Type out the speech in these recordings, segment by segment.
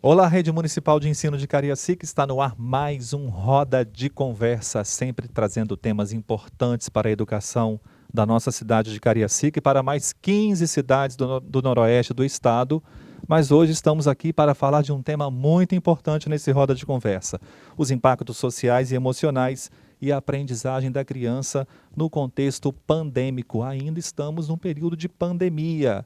Olá, Rede Municipal de Ensino de Cariacica, está no ar mais um Roda de Conversa, sempre trazendo temas importantes para a educação da nossa cidade de Cariacica e para mais 15 cidades do noroeste do estado. Mas hoje estamos aqui para falar de um tema muito importante nesse Roda de Conversa: os impactos sociais e emocionais e a aprendizagem da criança no contexto pandêmico. Ainda estamos num período de pandemia.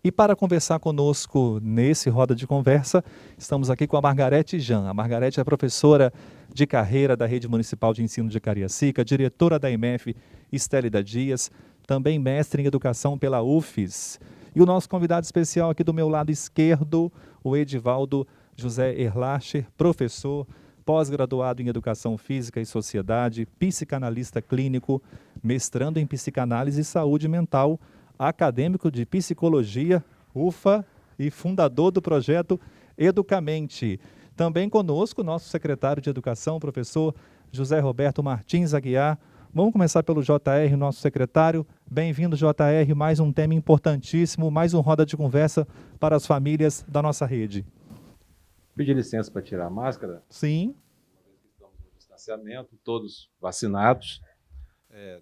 E para conversar conosco nesse Roda de Conversa, estamos aqui com a Margarete Jan. A Margarete é professora de carreira da Rede Municipal de Ensino de Cariacica, diretora da IMF Estélida Dias, também mestre em Educação pela UFES. E o nosso convidado especial aqui do meu lado esquerdo, o Edivaldo José Erlacher, professor, pós-graduado em Educação Física e Sociedade, psicanalista clínico, mestrando em Psicanálise e Saúde Mental, acadêmico de Psicologia, UFA, e fundador do projeto Educamente. Também conosco, nosso secretário de Educação, professor José Roberto Martins Aguiar. Vamos começar pelo JR, nosso secretário. Bem-vindo, JR, mais um tema importantíssimo, mais um Roda de Conversa para as famílias da nossa rede. Pedir licença para tirar a máscara? Sim. Estamos no distanciamento, todos vacinados,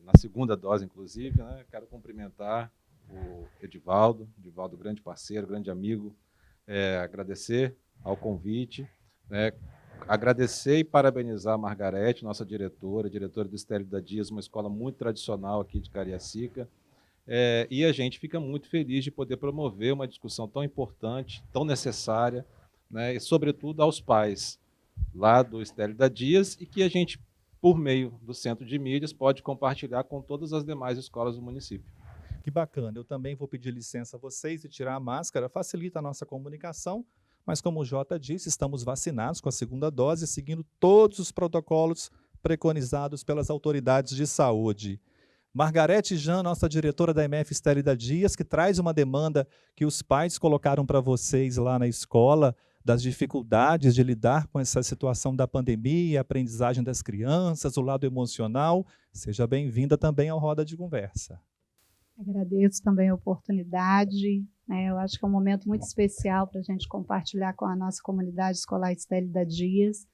na segunda dose, inclusive, né? Quero cumprimentar o Edivaldo, grande parceiro, grande amigo, agradecer ao convite, né? Agradecer e parabenizar a Margarete, nossa diretora do Estélida Dias, uma escola muito tradicional aqui de Cariacica, e a gente fica muito feliz de poder promover uma discussão tão importante, tão necessária, né? E, sobretudo, aos pais lá do Estélida Dias, e que a gente, por meio do Centro de Mídias, pode compartilhar com todas as demais escolas do município. Que bacana, eu também vou pedir licença a vocês e tirar a máscara, facilita a nossa comunicação, mas como o Jota disse, estamos vacinados com a segunda dose, seguindo todos os protocolos preconizados pelas autoridades de saúde. Margarete Jan, nossa diretora da IMF Estélida Dias, que traz uma demanda que os pais colocaram para vocês lá na escola, das dificuldades de lidar com essa situação da pandemia, a aprendizagem das crianças, o lado emocional. Seja bem-vinda também ao Roda de Conversa. Agradeço também a oportunidade, né? Eu acho que é um momento muito especial para a gente compartilhar com a nossa comunidade escolar Estélida Dias.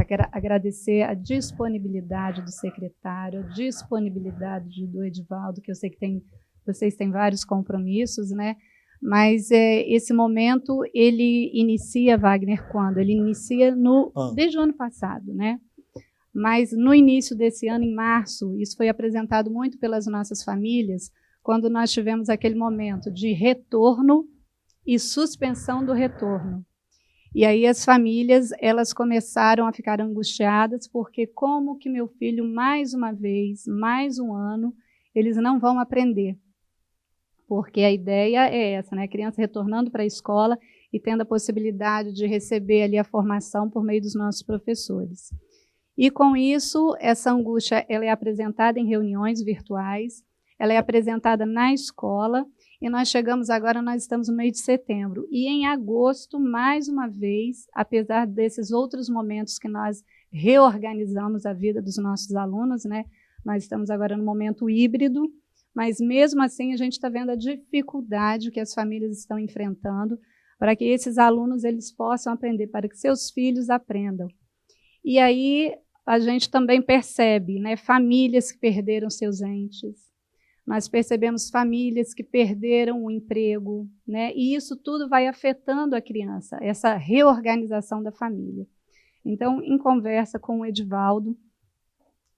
Quero agradecer a disponibilidade do secretário, a disponibilidade do Edivaldo, que eu sei que vocês têm vários compromissos, né? Mas esse momento, ele inicia, Wagner, quando? Ele inicia desde o ano passado, né? Mas no início desse ano, em março, isso foi apresentado muito pelas nossas famílias, quando nós tivemos aquele momento de retorno e suspensão do retorno. E aí as famílias, elas começaram a ficar angustiadas, porque como que meu filho, mais uma vez, mais um ano, eles não vão aprender? Porque a ideia é essa, né? A criança retornando para a escola e tendo a possibilidade de receber ali a formação por meio dos nossos professores. E com isso, essa angústia ela é apresentada em reuniões virtuais, ela é apresentada na escola, e nós chegamos agora, nós estamos no mês de setembro. E em agosto, mais uma vez, apesar desses outros momentos que nós reorganizamos a vida dos nossos alunos, né? Nós estamos agora no momento híbrido, mas mesmo assim a gente está vendo a dificuldade que as famílias estão enfrentando para que esses alunos eles possam aprender, para que seus filhos aprendam. E aí a gente também percebe, né, famílias que perderam seus entes, nós percebemos famílias que perderam o emprego, né, e isso tudo vai afetando a criança, essa reorganização da família. Então, em conversa com o Edivaldo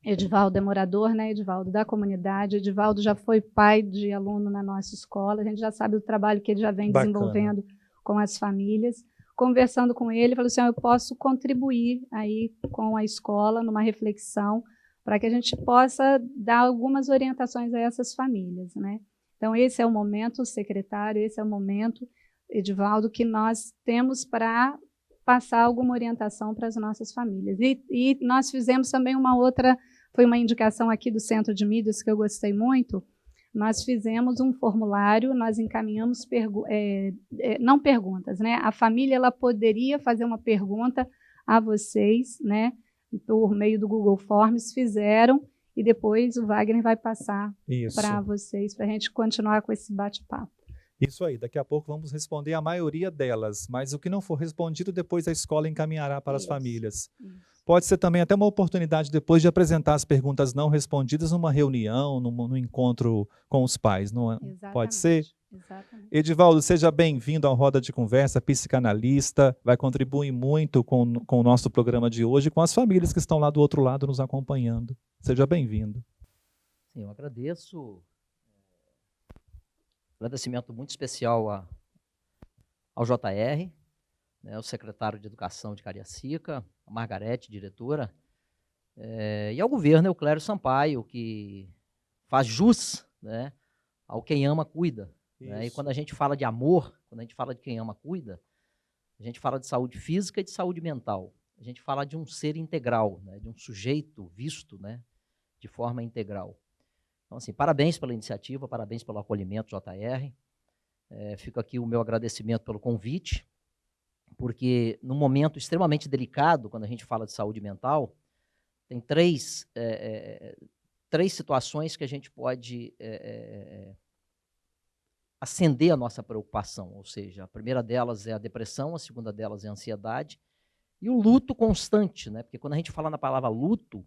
é morador, né, Edivaldo, da comunidade, Edivaldo já foi pai de aluno na nossa escola, a gente já sabe do trabalho que ele já vem desenvolvendo com as famílias. Conversando com ele, falou assim, eu posso contribuir aí com a escola numa reflexão para que a gente possa dar algumas orientações a essas famílias, né? Então, esse é o momento, secretário, esse é o momento, Edivaldo, que nós temos para passar alguma orientação para as nossas famílias. E nós fizemos também foi uma indicação aqui do Centro de Mídias que eu gostei muito. Nós fizemos um formulário, nós encaminhamos não perguntas, né? A família ela poderia fazer uma pergunta a vocês, né? Por meio do Google Forms, fizeram, e depois o Wagner vai passar para vocês, para a gente continuar com esse bate-papo. Isso aí, daqui a pouco vamos responder a maioria delas, mas o que não for respondido, depois a escola encaminhará para as Isso, famílias. isso. Pode ser também até uma oportunidade depois de apresentar as perguntas não respondidas numa reunião, num encontro com os pais, não é? Pode ser? Exatamente. Edivaldo, seja bem-vindo ao Roda de Conversa, psicanalista, vai contribuir muito com o nosso programa de hoje, com as famílias que estão lá do outro lado nos acompanhando. Seja bem-vindo. Sim, eu agradeço. Agradecimento muito especial ao JR, né, o secretário de Educação de Cariacica, a Margarete, diretora, e ao governo, Euclério Sampaio, que faz jus, né, ao quem ama, cuida. Né? E quando a gente fala de amor, quando a gente fala de quem ama, cuida, a gente fala de saúde física e de saúde mental. A gente fala de um ser integral, né, de um sujeito visto, né, de forma integral. Então, assim, parabéns pela iniciativa, parabéns pelo acolhimento, JR. Fica aqui o meu agradecimento pelo convite, porque num momento extremamente delicado, quando a gente fala de saúde mental, tem três situações que a gente pode acender a nossa preocupação, ou seja, a primeira delas é a depressão, a segunda delas é a ansiedade, e o luto constante, né? Porque quando a gente fala na palavra luto,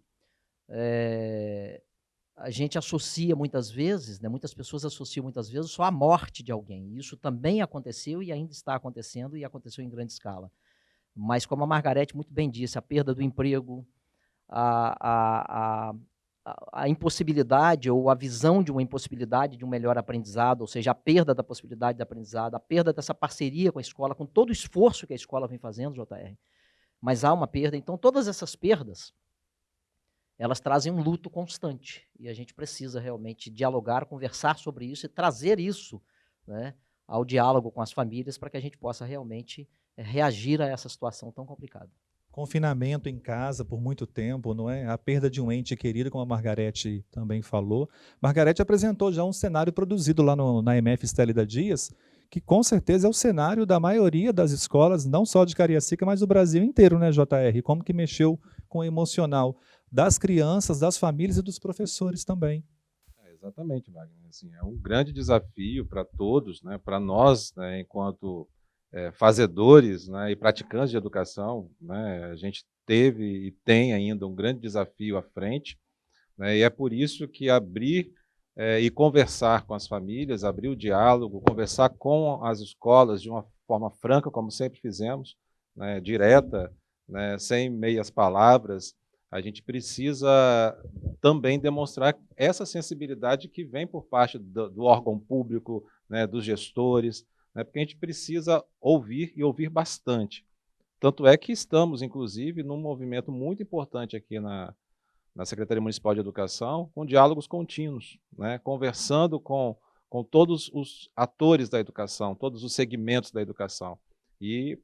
a gente associa muitas vezes, né, muitas pessoas associam muitas vezes só a morte de alguém. Isso também aconteceu e ainda está acontecendo e aconteceu em grande escala. Mas como a Margarete muito bem disse, a perda do emprego, a impossibilidade ou a visão de uma impossibilidade de um melhor aprendizado, ou seja, a perda da possibilidade de aprendizado, a perda dessa parceria com a escola, com todo o esforço que a escola vem fazendo, JR. Mas há uma perda. Então, todas essas perdas, elas trazem um luto constante, e a gente precisa realmente dialogar, conversar sobre isso e trazer isso, né, ao diálogo com as famílias para que a gente possa realmente reagir a essa situação tão complicada. Confinamento em casa por muito tempo, não é? A perda de um ente querido, como a Margarete também falou. Margarete apresentou já um cenário produzido lá na MF Estélida Dias, que com certeza é o cenário da maioria das escolas, não só de Cariacica, mas do Brasil inteiro, né, JR? Como que mexeu com o emocional das crianças, das famílias e dos professores também. Exatamente, Wagner. Assim, é um grande desafio para todos, né, para nós, né, enquanto fazedores, né, e praticantes de educação, né, a gente teve e tem ainda um grande desafio à frente, né, e é por isso que abrir e conversar com as famílias, abrir o diálogo, conversar com as escolas de uma forma franca, como sempre fizemos, né, direta, né, sem meias palavras. A gente precisa também demonstrar essa sensibilidade que vem por parte do órgão público, né, dos gestores, né, porque a gente precisa ouvir e ouvir bastante. Tanto é que estamos, inclusive, num movimento muito importante aqui na Secretaria Municipal de Educação, com diálogos contínuos, né, conversando com todos os atores da educação, todos os segmentos da educação. E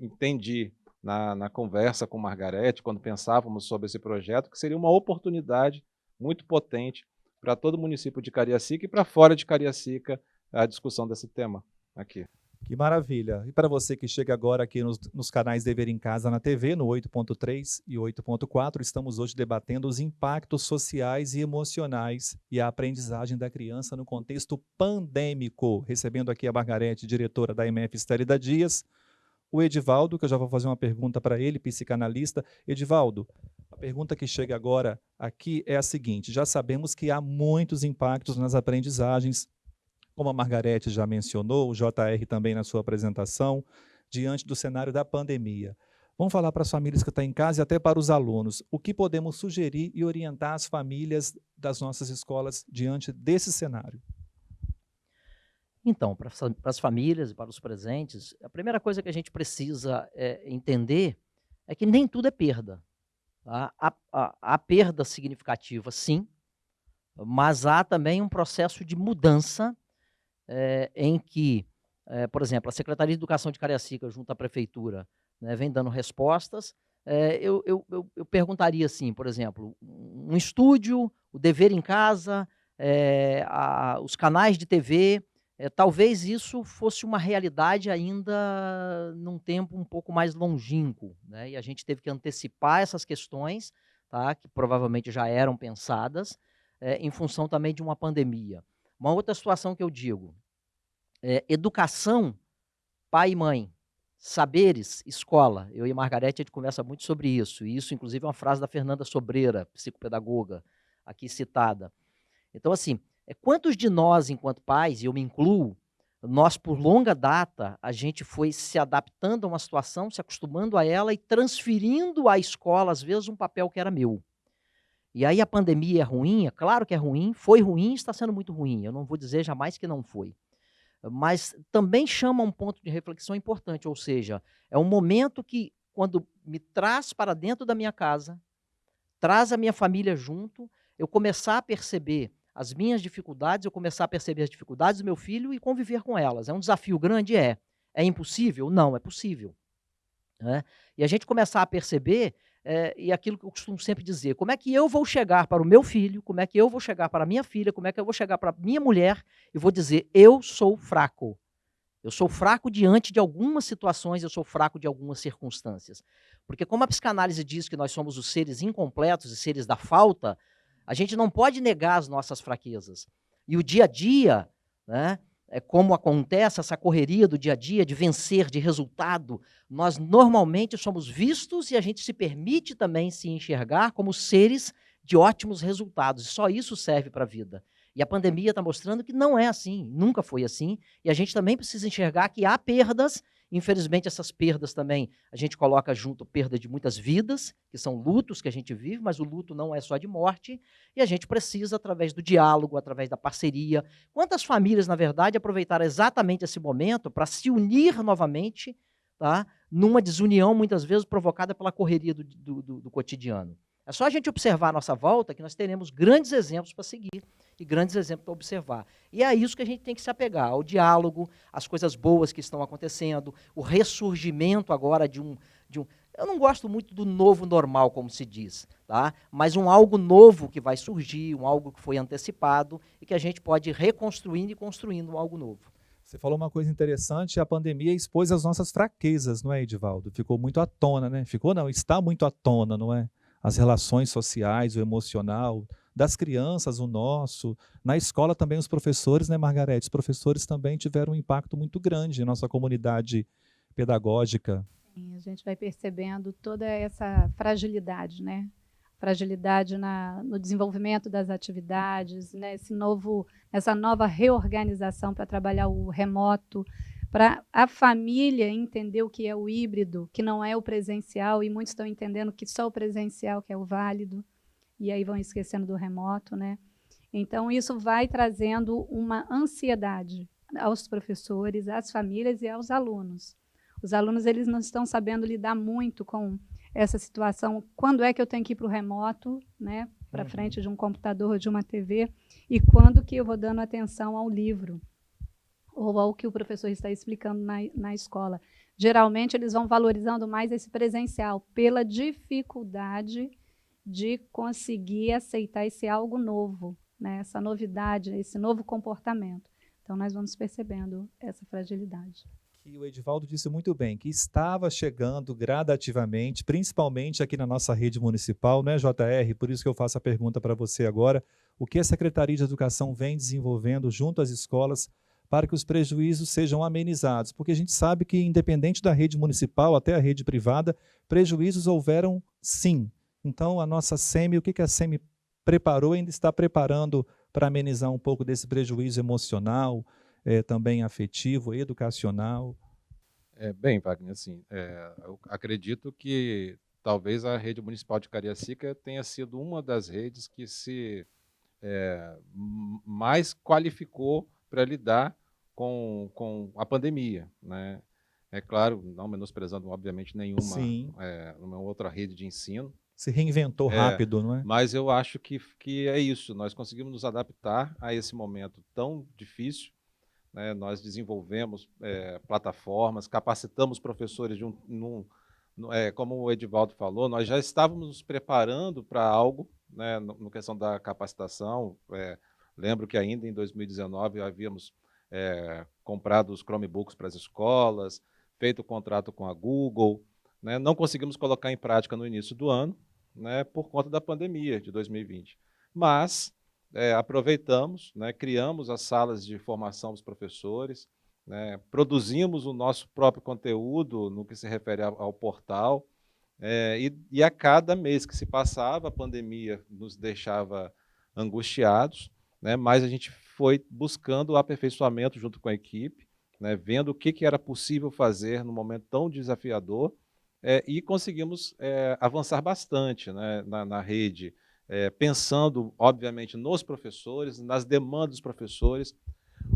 entendi na conversa com Margarete, quando pensávamos sobre esse projeto, que seria uma oportunidade muito potente para todo o município de Cariacica e para fora de Cariacica a discussão desse tema aqui. Que maravilha! E para você que chega agora aqui nos canais Dever em Casa na TV, no 8.3 e 8.4, estamos hoje debatendo os impactos sociais e emocionais e a aprendizagem da criança no contexto pandêmico. Recebendo aqui a Margarete, diretora da MF Estélida Dias, o Edivaldo, que eu já vou fazer uma pergunta para ele, psicanalista. Edivaldo, a pergunta que chega agora aqui é a seguinte: já sabemos que há muitos impactos nas aprendizagens, como a Margarete já mencionou, o JR também na sua apresentação, diante do cenário da pandemia. Vamos falar para as famílias que estão em casa e até para os alunos. O que podemos sugerir e orientar as famílias das nossas escolas diante desse cenário? Então, para as famílias e para os presentes, a primeira coisa que a gente precisa entender é que nem tudo é perda. Tá? Há perda significativa, sim, mas há também um processo de mudança em que, por exemplo, a Secretaria de Educação de Cariacica, junto à Prefeitura, né, vem dando respostas. Eu perguntaria assim, por exemplo, um estúdio, o dever em casa, os canais de TV, talvez isso fosse uma realidade ainda num tempo um pouco mais longínquo, né, e a gente teve que antecipar essas questões, tá, que provavelmente já eram pensadas, em função também de uma pandemia. Uma outra situação que eu digo, educação, pai e mãe, saberes, escola. Eu e a Margarete, a gente conversa muito sobre isso, e isso, inclusive, é uma frase da Fernanda Sobreira, psicopedagoga, aqui citada. Então, assim, quantos de nós, enquanto pais, e eu me incluo, nós, por longa data, a gente foi se adaptando a uma situação, se acostumando a ela e transferindo à escola, às vezes, um papel que era meu. E aí a pandemia é ruim? É claro que é ruim, foi ruim e está sendo muito ruim. Eu não vou dizer jamais que não foi. Mas também chama um ponto de reflexão importante, ou seja, é um momento que, quando me traz para dentro da minha casa, traz a minha família junto, eu começar a perceber as minhas dificuldades, eu começar a perceber as dificuldades do meu filho e conviver com elas. É um desafio grande? É. É impossível? Não, é possível. Né? E a gente começar a perceber, e aquilo que eu costumo sempre dizer, como é que eu vou chegar para o meu filho, como é que eu vou chegar para a minha filha, como é que eu vou chegar para a minha mulher e vou dizer, eu sou fraco. Eu sou fraco diante de algumas situações, eu sou fraco de algumas circunstâncias. Porque como a psicanálise diz que nós somos os seres incompletos e seres da falta, a gente não pode negar as nossas fraquezas. E o dia a dia, né, como acontece essa correria do dia a dia, de vencer, de resultado, nós normalmente somos vistos e a gente se permite também se enxergar como seres de ótimos resultados. E só isso serve para a vida. E a pandemia está mostrando que não é assim, nunca foi assim, e a gente também precisa enxergar que há perdas, infelizmente essas perdas também, a gente coloca junto perda de muitas vidas, que são lutos que a gente vive, mas o luto não é só de morte, e a gente precisa, através do diálogo, através da parceria. Quantas famílias, na verdade, aproveitaram exatamente esse momento para se unir novamente, tá? Numa desunião, muitas vezes, provocada pela correria do cotidiano. É só a gente observar à nossa volta que nós teremos grandes exemplos para seguir e grandes exemplos para observar. E é isso que a gente tem que se apegar, ao diálogo, às coisas boas que estão acontecendo, o ressurgimento agora de um... Eu não gosto muito do novo normal, como se diz, tá? Mas um algo novo que vai surgir, um algo que foi antecipado e que a gente pode ir reconstruindo e construindo um algo novo. Você falou uma coisa interessante, a pandemia expôs as nossas fraquezas, não é, Edivaldo? Ficou muito à tona, né? Ficou não, está muito à tona, não é? As relações sociais, o emocional, das crianças, o nosso. Na escola também os professores, né, Margarete? Os professores também tiveram um impacto muito grande em nossa comunidade pedagógica. Sim, a gente vai percebendo toda essa fragilidade, né? Fragilidade no desenvolvimento das atividades, né? Essa nova reorganização para trabalhar o remoto, para a família entender o que é o híbrido, que não é o presencial, e muitos estão entendendo que só o presencial que é o válido, e aí vão esquecendo do remoto, né? Então, isso vai trazendo uma ansiedade aos professores, às famílias e aos alunos. Os alunos, eles não estão sabendo lidar muito com essa situação. Quando é que eu tenho que ir para o remoto, né, para frente de um computador ou de uma TV, e quando que eu vou dando atenção ao livro, ou ao que o professor está explicando na escola. Geralmente, eles vão valorizando mais esse presencial, pela dificuldade de conseguir aceitar esse algo novo, né, essa novidade, esse novo comportamento. Então, nós vamos percebendo essa fragilidade. Que o Edivaldo disse muito bem, que estava chegando gradativamente, principalmente aqui na nossa rede municipal, né, JR? Por isso que eu faço a pergunta para você agora, o que a Secretaria de Educação vem desenvolvendo junto às escolas para que os prejuízos sejam amenizados? Porque a gente sabe que, independente da rede municipal até a rede privada, prejuízos houveram sim. Então, a nossa SEMI, o que a SEMI preparou, ainda está preparando para amenizar um pouco desse prejuízo emocional, também afetivo, educacional? Bem, Wagner, assim, eu acredito que talvez a rede municipal de Cariacica tenha sido uma das redes que se mais qualificou para lidar com a pandemia, né? É claro, não menosprezando, obviamente, nenhuma outra rede de ensino. Se reinventou rápido, não é? Mas eu acho que é isso, nós conseguimos nos adaptar a esse momento tão difícil, né? Nós desenvolvemos plataformas, capacitamos professores como o Edivaldo falou, nós já estávamos nos preparando para algo, né, no questão da capacitação. Lembro que ainda em 2019 havíamos comprado os Chromebooks para as escolas, feito o contrato com a Google, né? Não conseguimos colocar em prática no início do ano, né, por conta da pandemia de 2020. Mas aproveitamos, né, criamos as salas de formação dos professores, né? Produzimos o nosso próprio conteúdo no que se refere ao portal, e a cada mês que se passava, a pandemia nos deixava angustiados, né? Mas a gente foi buscando o aperfeiçoamento junto com a equipe, né? Vendo o que era possível fazer num momento tão desafiador, e conseguimos avançar bastante, né, na rede, pensando, obviamente, nos professores, nas demandas dos professores.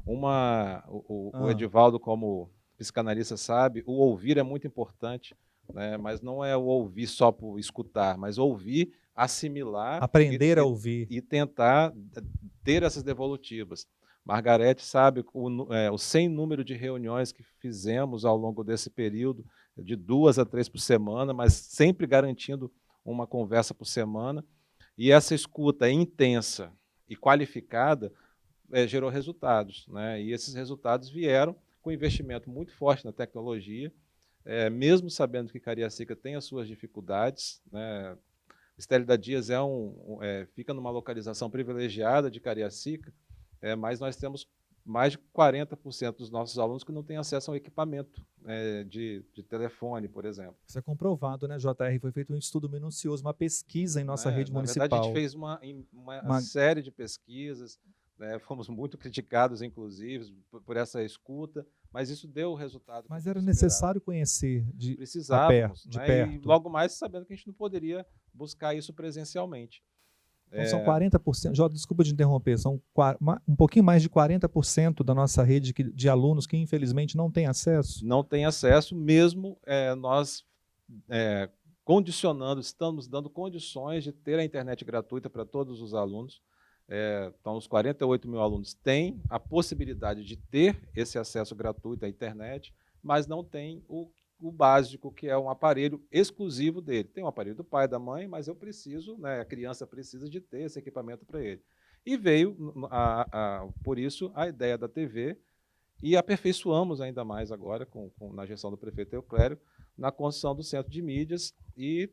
O Edivaldo, como psicanalista, sabe, o ouvir é muito importante, né, mas não é o ouvir só por escutar, mas ouvir, assimilar Aprender a ouvir. e tentar ter essas devolutivas. Margarete sabe o sem número de reuniões que fizemos ao longo desse período, de 2 a 3 por semana, mas sempre garantindo uma conversa por semana. E essa escuta intensa e qualificada gerou resultados, né? E esses resultados vieram com investimento muito forte na tecnologia, mesmo sabendo que Cariacica tem as suas dificuldades, né? Estélida Dias fica numa localização privilegiada de Cariacica, mas nós temos mais de 40% dos nossos alunos que não têm acesso ao equipamento de telefone, por exemplo. Isso é comprovado, né, JR? Foi feito um estudo minucioso, uma pesquisa em nossa rede municipal. Na verdade, a gente fez uma série de pesquisas, né, fomos muito criticados, inclusive, por essa escuta, mas isso deu o resultado. Mas era necessário conhecer de perto. E logo mais sabendo que a gente não poderia buscar isso presencialmente. Então são 40%, Jota, desculpa de interromper, são um pouquinho mais de 40% da nossa rede de alunos que infelizmente não tem acesso? Não tem acesso, mesmo nós condicionando, estamos dando condições de ter a internet gratuita para todos os alunos. Então, os 48 mil alunos têm a possibilidade de ter esse acesso gratuito à internet, mas não tem o básico, que é um aparelho exclusivo dele. Tem um aparelho do pai, da mãe, mas eu preciso, né, a criança precisa de ter esse equipamento para ele. E veio, por isso, a ideia da TV, e aperfeiçoamos ainda mais agora, na gestão do prefeito Euclério, na construção do centro de mídias e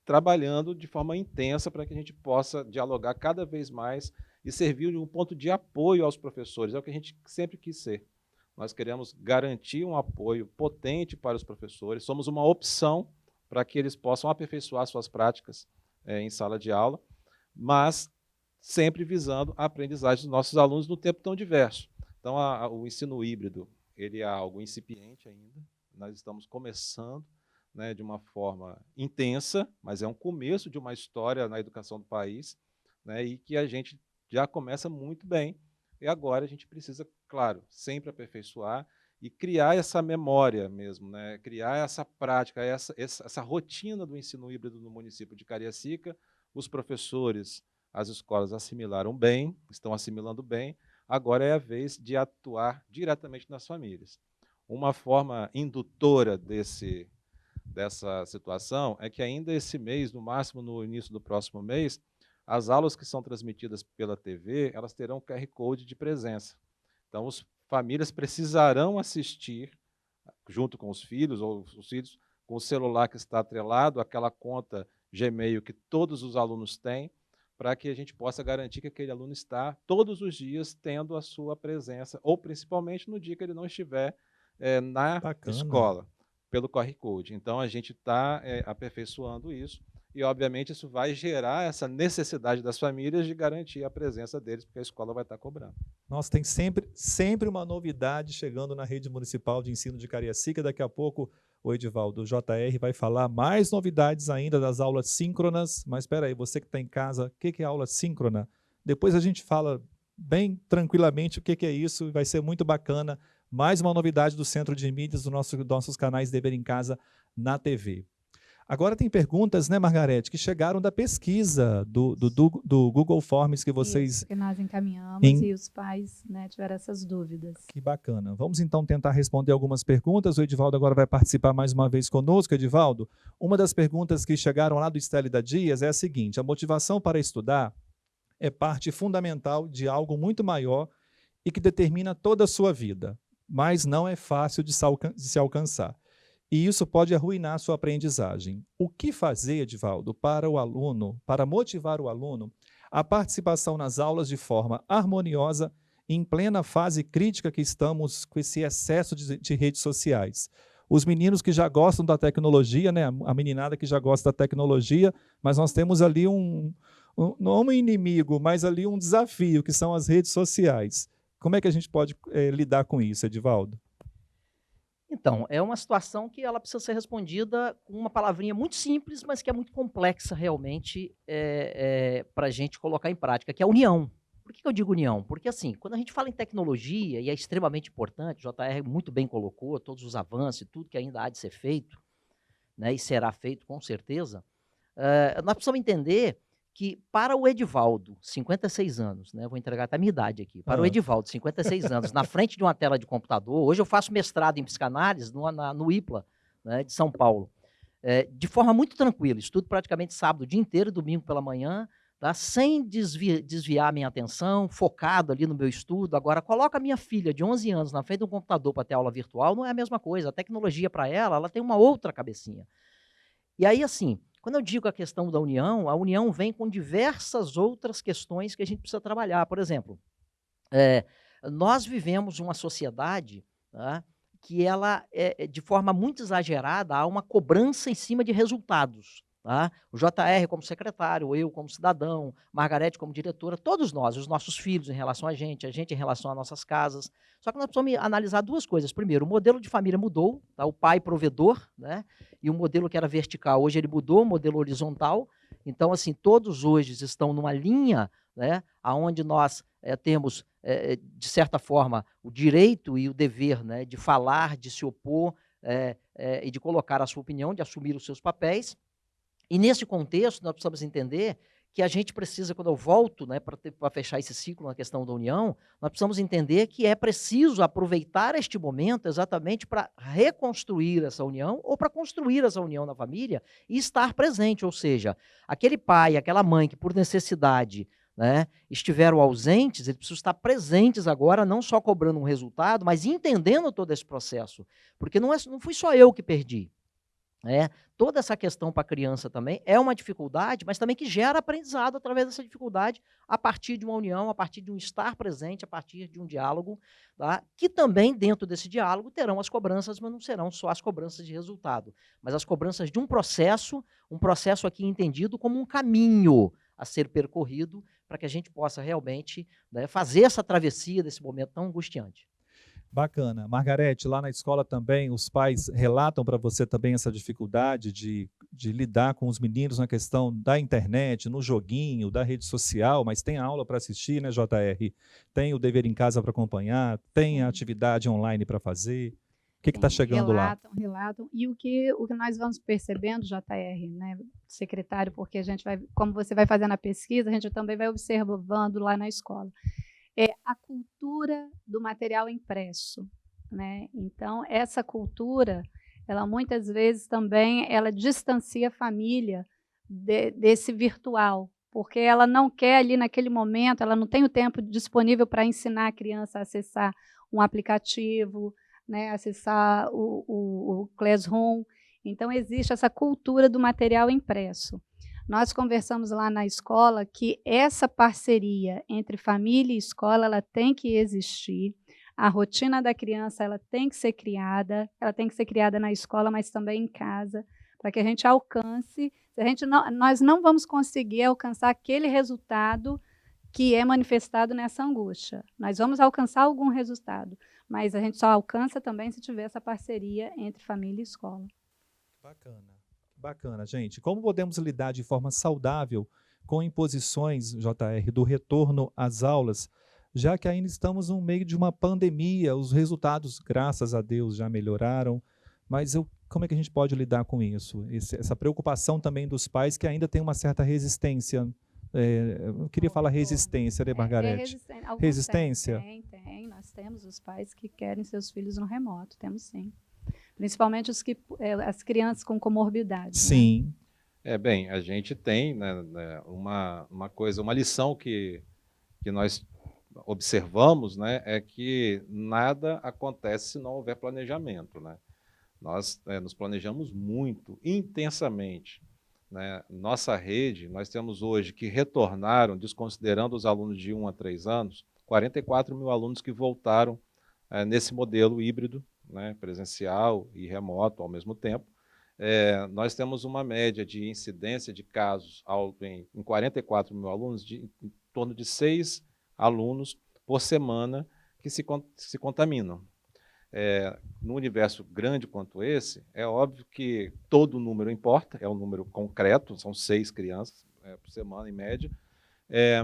trabalhando de forma intensa para que a gente possa dialogar cada vez mais e servir de um ponto de apoio aos professores. É o que a gente sempre quis ser. Nós queremos garantir um apoio potente para os professores, somos uma opção para que eles possam aperfeiçoar suas práticas em sala de aula, mas sempre visando a aprendizagem dos nossos alunos no tempo tão diverso. Então, o ensino híbrido, ele é algo incipiente ainda, nós estamos começando, né, de uma forma intensa, mas é um começo de uma história na educação do país, né, e que a gente já começa muito bem. E agora a gente precisa, claro, sempre aperfeiçoar e criar essa memória mesmo, né? Criar essa prática, essa rotina do ensino híbrido no município de Cariacica. Os professores, as escolas assimilaram bem, estão assimilando bem, agora é a vez de atuar diretamente nas famílias. Uma forma indutora dessa situação é que ainda esse mês, no máximo no início do próximo mês, as aulas que são transmitidas pela TV, elas terão QR Code de presença. Então, as famílias precisarão assistir, junto com os filhos, ou os filhos com o celular que está atrelado àquela conta Gmail que todos os alunos têm, para que a gente possa garantir que aquele aluno está todos os dias tendo a sua presença, ou principalmente no dia que ele não estiver na escola, pelo QR Code. Então, a gente está aperfeiçoando isso, e, obviamente, isso vai gerar essa necessidade das famílias de garantir a presença deles, porque a escola vai estar cobrando. Nossa, tem sempre uma novidade chegando na rede municipal de ensino de Cariacica. Daqui a pouco o Edivaldo, o JR, vai falar mais novidades ainda das aulas síncronas. Mas espera aí, você que está em casa, o que é aula síncrona? Depois a gente fala bem tranquilamente o que é isso, e vai ser muito bacana. Mais uma novidade do Centro de Mídias, dos nossos canais Dever em Casa na TV. Agora tem perguntas, né, Margarete, que chegaram da pesquisa do Google Forms que vocês... Isso, que nós encaminhamos e os pais, né, tiveram essas dúvidas. Que bacana. Vamos então tentar responder algumas perguntas. O Edivaldo agora vai participar mais uma vez conosco. Edivaldo, uma das perguntas que chegaram lá do Estélida Dias é a seguinte: a motivação para estudar é parte fundamental de algo muito maior e que determina toda a sua vida, mas não é fácil de se alcançar. E isso pode arruinar a sua aprendizagem. O que fazer, Edivaldo, para motivar o aluno a participação nas aulas de forma harmoniosa em plena fase crítica que estamos com esse excesso de redes sociais. Os meninos que já gostam da tecnologia, né, a meninada que já gosta da tecnologia, mas nós temos ali não um inimigo, mas ali um desafio, que são as redes sociais. Como é que a gente pode lidar com isso, Edivaldo? Então, é uma situação que ela precisa ser respondida com uma palavrinha muito simples, mas que é muito complexa realmente para a gente colocar em prática, que é a união. Por que eu digo união? Porque, assim, quando a gente fala em tecnologia, e é extremamente importante, o JR muito bem colocou todos os avanços e tudo que ainda há de ser feito, né, e será feito com certeza, nós precisamos entender que para o Edivaldo, 56 anos, né, vou entregar até a minha idade aqui, para o Edivaldo, 56 anos, na frente de uma tela de computador, hoje eu faço mestrado em psicanálise no IPLA, né, de São Paulo, de forma muito tranquila, estudo praticamente sábado o dia inteiro, domingo pela manhã, tá, sem desviar a minha atenção, focado ali no meu estudo. Agora, coloca a minha filha de 11 anos na frente de um computador para ter aula virtual, não é a mesma coisa, a tecnologia para ela tem uma outra cabecinha. E aí, assim, quando eu digo a questão da união, a união vem com diversas outras questões que a gente precisa trabalhar. Por exemplo, nós vivemos uma sociedade, tá, que ela, de forma muito exagerada, há uma cobrança em cima de resultados. Tá? O JR como secretário, eu como cidadão, Margarete como diretora, todos nós, os nossos filhos em relação a gente em relação às nossas casas. Só que nós precisamos analisar duas coisas. Primeiro, o modelo de família mudou, tá? O pai provedor, né? E o modelo que era vertical, hoje ele mudou, o modelo horizontal. Então, assim, todos hoje estão numa linha, né, onde nós temos, de certa forma, o direito e o dever, né, de falar, de se opor e de colocar a sua opinião, de assumir os seus papéis. E nesse contexto, nós precisamos entender que a gente precisa, quando eu volto, né, para fechar esse ciclo na questão da união, nós precisamos entender que é preciso aproveitar este momento exatamente para reconstruir essa união ou para construir essa união na família e estar presente, ou seja, aquele pai, aquela mãe que por necessidade, né, estiveram ausentes, eles precisam estar presentes agora, não só cobrando um resultado, mas entendendo todo esse processo, porque não fui só eu que perdi. Toda essa questão para a criança também é uma dificuldade, mas também que gera aprendizado através dessa dificuldade, a partir de uma união, a partir de um estar presente, a partir de um diálogo, tá? Que também dentro desse diálogo terão as cobranças, mas não serão só as cobranças de resultado, mas as cobranças de um processo aqui entendido como um caminho a ser percorrido para que a gente possa realmente, né, fazer essa travessia desse momento tão angustiante. Bacana. Margarete, lá na escola também, os pais relatam para você também essa dificuldade de lidar com os meninos na questão da internet, no joguinho, da rede social, mas tem aula para assistir, né, JR? Tem o dever em casa para acompanhar, tem a atividade online para fazer. O que está chegando lá? Relatam. E o que nós vamos percebendo, JR, né, secretário, porque a gente vai, como você vai fazendo a pesquisa, a gente também vai observando lá na escola. É a cultura do material impresso, né? Então, essa cultura, ela muitas vezes também ela distancia a família desse virtual, porque ela não quer ali naquele momento, ela não tem o tempo disponível para ensinar a criança a acessar um aplicativo, né? Acessar o Classroom. Então, existe essa cultura do material impresso. Nós conversamos lá na escola que essa parceria entre família e escola ela tem que existir. A rotina da criança ela tem que ser criada na escola, mas também em casa, para que a gente alcance. Nós não vamos conseguir alcançar aquele resultado que é manifestado nessa angústia. Nós vamos alcançar algum resultado, mas a gente só alcança também se tiver essa parceria entre família e escola. Bacana. Bacana, gente. Como podemos lidar de forma saudável com imposições, JR, do retorno às aulas, já que ainda estamos no meio de uma pandemia, os resultados, graças a Deus, já melhoraram, mas como é que a gente pode lidar com isso? Essa preocupação também dos pais que ainda tem uma certa resistência. Eu queria falar resistência, né, Margarete? Resistência? Tem. Nós temos os pais que querem seus filhos no remoto, temos sim. Principalmente as crianças com comorbidades. Sim. Né? Bem, a gente tem, né, uma lição que nós observamos, né, é que nada acontece se não houver planejamento. Né? Nós nos planejamos muito, intensamente. Né? Nossa rede, nós temos hoje que retornaram, desconsiderando os alunos de 1 a 3 anos, 44 mil alunos que voltaram nesse modelo híbrido, né, presencial e remoto ao mesmo tempo. Nós temos uma média de incidência de casos em 44 mil alunos em torno de 6 alunos por semana que se contaminam. No universo grande quanto esse, é óbvio que todo número importa, é um número concreto, são 6 crianças por semana, em média,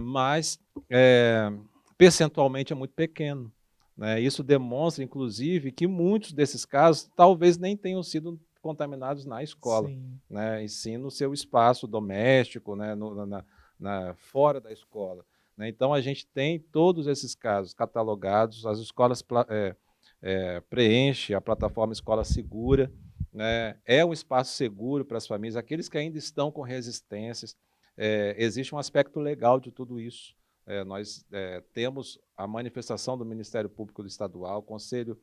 mas percentualmente é muito pequeno, né? Isso demonstra, inclusive, que muitos desses casos talvez nem tenham sido contaminados na escola, né? E sim no seu espaço doméstico, né? Fora da escola, né? Então, a gente tem todos esses casos catalogados, as escolas preenchem a plataforma Escola Segura, né? É um espaço seguro para as famílias, aqueles que ainda estão com resistências. Existe um aspecto legal de tudo isso. Nós temos a manifestação do Ministério Público Estadual, o Conselho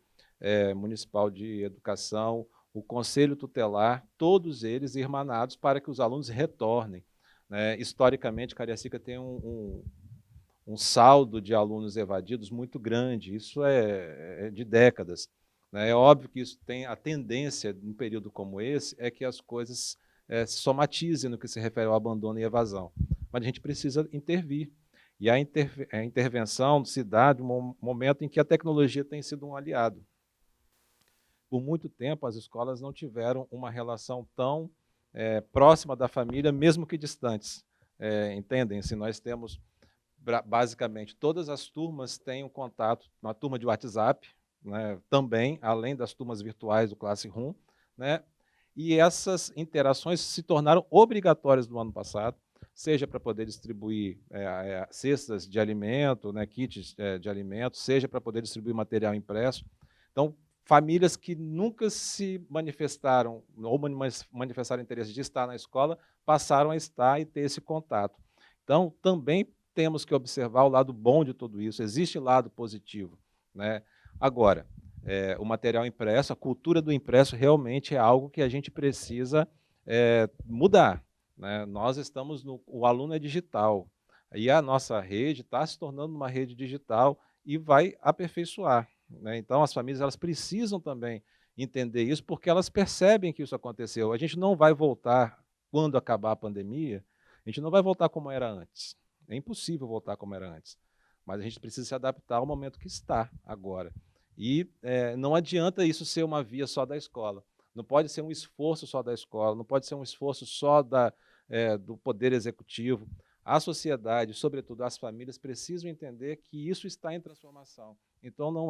Municipal de Educação, o Conselho Tutelar, todos eles irmanados para que os alunos retornem, né? Historicamente, Cariacica tem um saldo de alunos evadidos muito grande, isso é de décadas, né? É óbvio que isso tem a tendência, num período como esse, é que as coisas se somatizem no que se refere ao abandono e evasão. Mas a gente precisa intervir. E a intervenção se dá de um momento em que a tecnologia tem sido um aliado. Por muito tempo, as escolas não tiveram uma relação tão próxima da família, mesmo que distantes. Entendem-se? Nós temos, basicamente, todas as turmas têm um contato, uma turma de WhatsApp, né, também, além das turmas virtuais do Classroom, né, e essas interações se tornaram obrigatórias no ano passado, seja para poder distribuir cestas de alimento, né, kits de alimento, seja para poder distribuir material impresso. Então, famílias que nunca se manifestaram ou manifestaram interesse de estar na escola, passaram a estar e ter esse contato. Então, também temos que observar o lado bom de tudo isso, existe lado positivo, né? Agora, o material impresso, a cultura do impresso realmente é algo que a gente precisa mudar, né? Nós estamos o aluno é digital, e a nossa rede está se tornando uma rede digital e vai aperfeiçoar, né? Então, as famílias elas precisam também entender isso, porque elas percebem que isso aconteceu. A gente não vai voltar, quando acabar a pandemia, a gente não vai voltar como era antes. É impossível voltar como era antes. Mas a gente precisa se adaptar ao momento que está agora. E não adianta isso ser uma via só da escola. Não pode ser um esforço só da escola, não pode ser um esforço só do Poder Executivo. A sociedade, sobretudo as famílias, precisam entender que isso está em transformação. Então, não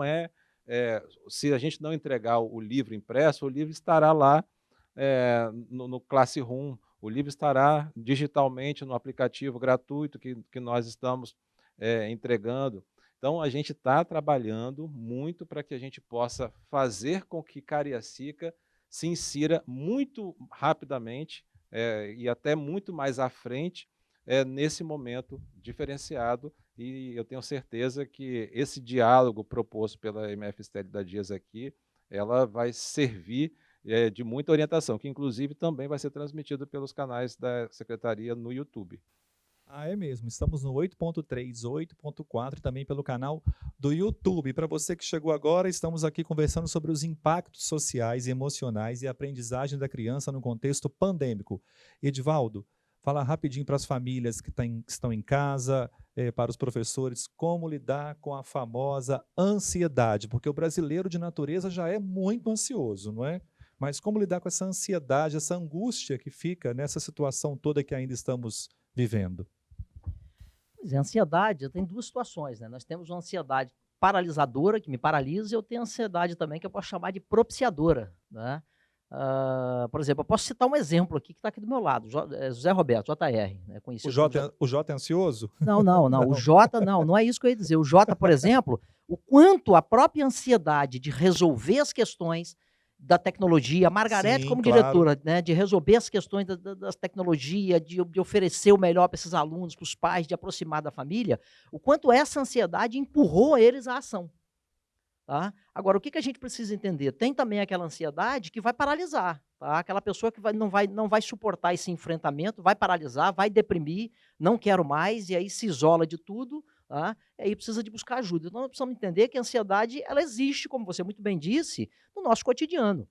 se a gente não entregar o livro impresso, o livro estará lá no Classroom, o livro estará digitalmente no aplicativo gratuito que nós estamos entregando. Então, a gente está trabalhando muito para que a gente possa fazer com que Cariacica se insira muito rapidamente e até muito mais à frente nesse momento diferenciado, e eu tenho certeza que esse diálogo proposto pela MF Estélida Dias aqui, ela vai servir de muita orientação, que inclusive também vai ser transmitido pelos canais da Secretaria no YouTube. Ah, é mesmo. Estamos no 8.3, 8.4 e também pelo canal do YouTube. Para você que chegou agora, estamos aqui conversando sobre os impactos sociais, emocionais e aprendizagem da criança no contexto pandêmico. Edivaldo, fala rapidinho para as famílias que estão em casa, para os professores, como lidar com a famosa ansiedade, porque o brasileiro de natureza já é muito ansioso, não é? Mas como lidar com essa ansiedade, essa angústia que fica nessa situação toda que ainda estamos vivendo? Pois é, a ansiedade tem duas situações, né? Nós temos uma ansiedade paralisadora, que me paralisa, e eu tenho ansiedade também que eu posso chamar de propiciadora, né? Por exemplo, eu posso citar um exemplo aqui que está aqui do meu lado, José Roberto, JR, né, conhecido O Jota é ansioso? Não, o Jota não é isso que eu ia dizer. O Jota, por exemplo, o quanto a própria ansiedade de resolver as questões da tecnologia, a Margarete Sim, como claro. diretora, né, de resolver as questões das tecnologias, de oferecer o melhor para esses alunos, para os pais, de aproximar da família, o quanto essa ansiedade empurrou eles à ação. Tá? Agora, o que a gente precisa entender? Tem também aquela ansiedade que vai paralisar, tá? Aquela pessoa que não vai suportar esse enfrentamento, vai paralisar, vai deprimir, não quero mais, e aí se isola de tudo, tá? E aí precisa de buscar ajuda. Então, nós precisamos entender que a ansiedade, ela existe, como você muito bem disse, no nosso cotidiano.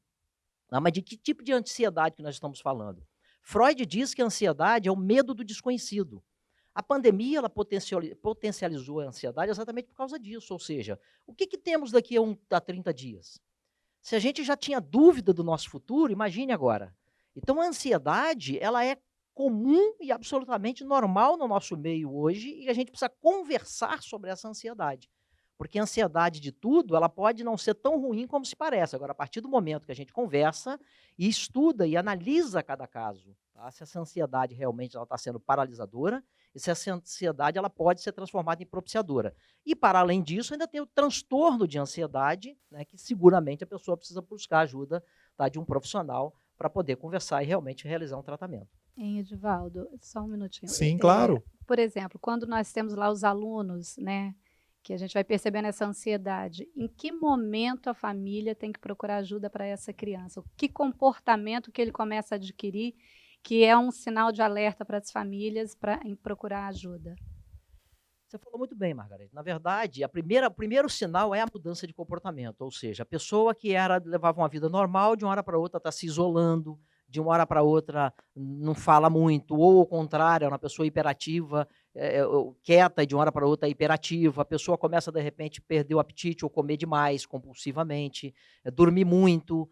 Tá? Mas de que tipo de ansiedade que nós estamos falando? Freud diz que a ansiedade é o medo do desconhecido. A pandemia, ela potencializou a ansiedade exatamente por causa disso, ou seja, o que temos daqui a 30 dias? Se a gente já tinha dúvida do nosso futuro, imagine agora. Então, a ansiedade, ela é comum e absolutamente normal no nosso meio hoje e a gente precisa conversar sobre essa ansiedade. Porque a ansiedade de tudo, ela pode não ser tão ruim como se parece. Agora, a partir do momento que a gente conversa e estuda e analisa cada caso, tá? Se essa ansiedade realmente está sendo paralisadora e se essa ansiedade ela pode ser transformada em propiciadora. E, para além disso, ainda tem o transtorno de ansiedade, né, que seguramente a pessoa precisa buscar ajuda, tá, de um profissional para poder conversar e realmente realizar um tratamento. Hein, Edivaldo, só um minutinho. Sim, claro. Por exemplo, quando nós temos lá os alunos, né, que a gente vai percebendo essa ansiedade, em que momento a família tem que procurar ajuda para essa criança? Que comportamento que ele começa a adquirir que é um sinal de alerta para as famílias em procurar ajuda? Você falou muito bem, Margarete. Na verdade, o primeiro sinal é a mudança de comportamento, ou seja, a pessoa que levava uma vida normal, de uma hora para outra está se isolando, de uma hora para outra não fala muito, ou ao contrário, é uma pessoa hiperativa, quieta, e de uma hora para outra é hiperativa, a pessoa começa, de repente, perder o apetite ou comer demais, compulsivamente, dormir muito,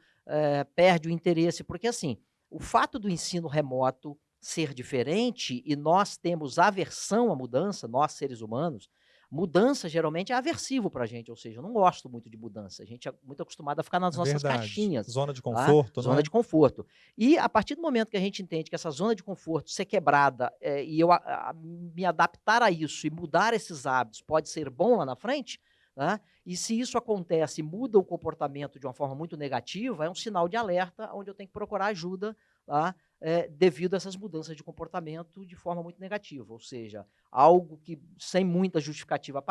perde o interesse, porque assim, o fato do ensino remoto ser diferente e nós temos aversão à mudança, nós seres humanos, mudança geralmente é aversivo para a gente, ou seja, eu não gosto muito de mudança, a gente é muito acostumado a ficar nas nossas Verdade. caixinhas. Zona de Tá? conforto, não Zona é? de conforto. E a partir do momento que a gente entende que essa zona de conforto ser quebrada e eu me adaptar a isso e mudar esses hábitos pode ser bom lá na frente, tá? E se isso acontece e muda o comportamento de uma forma muito negativa, é um sinal de alerta onde eu tenho que procurar ajuda, tá? Devido a essas mudanças de comportamento de forma muito negativa, ou seja, algo que sem muita justificativa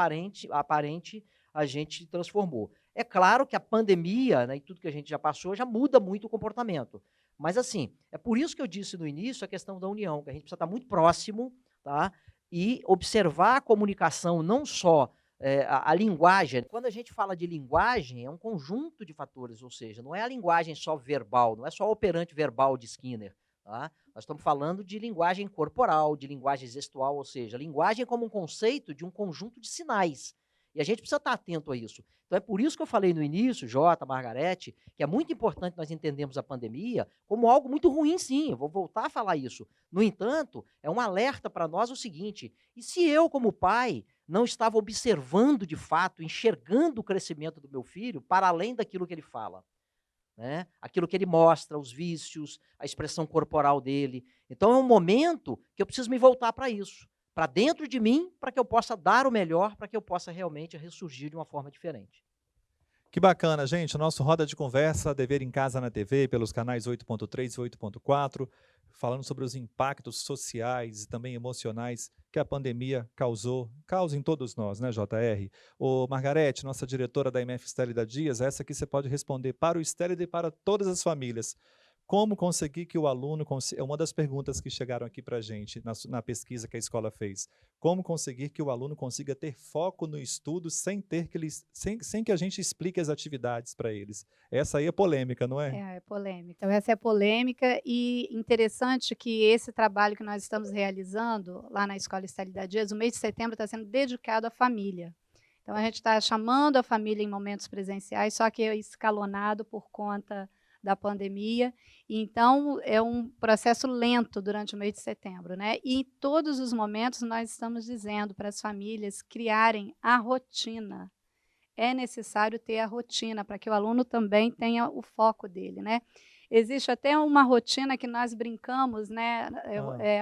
aparente a gente transformou. É claro que a pandemia, né, e tudo que a gente já passou já muda muito o comportamento, mas assim, é por isso que eu disse no início a questão da união, que a gente precisa estar muito próximo, tá? E observar a comunicação, não só a linguagem. Quando a gente fala de linguagem, é um conjunto de fatores, ou seja, não é a linguagem só verbal, não é só o operante verbal de Skinner. Tá? Nós estamos falando de linguagem corporal, de linguagem gestual, ou seja, linguagem como um conceito de um conjunto de sinais. E a gente precisa estar atento a isso. Então é por isso que eu falei no início, Jota, Margarete, que é muito importante nós entendermos a pandemia como algo muito ruim, sim. Eu vou voltar a falar isso. No entanto, é um alerta para nós o seguinte: e se eu, como pai, não estava observando de fato, enxergando o crescimento do meu filho para além daquilo que ele fala? Né? Aquilo que ele mostra, os vícios, a expressão corporal dele. Então é um momento que eu preciso me voltar para isso, para dentro de mim, para que eu possa dar o melhor, para que eu possa realmente ressurgir de uma forma diferente. Que bacana, gente. O nosso Roda de Conversa, Dever em Casa na TV, pelos canais 8.3 e 8.4, falando sobre os impactos sociais e também emocionais que a pandemia causa em todos nós, né, JR? Ô, Margarete, nossa diretora da MF Estélida Dias, essa aqui você pode responder para o Estélida e para todas as famílias. Como conseguir que o aluno, é uma das perguntas que chegaram aqui para a gente na pesquisa que a escola fez, como conseguir que o aluno consiga ter foco no estudo sem que a gente explique as atividades para eles? Essa aí é polêmica, não é? É polêmica. Então, essa é polêmica e interessante que esse trabalho que nós estamos realizando lá na Escola Estélida Dias, o mês de setembro está sendo dedicado à família. Então, a gente está chamando a família em momentos presenciais, só que é escalonado por conta da pandemia. Então, é um processo lento durante o mês de setembro, né? E em todos os momentos nós estamos dizendo para as famílias criarem a rotina. É necessário ter a rotina para que o aluno também tenha o foco dele, né? Existe até uma rotina que nós brincamos, né?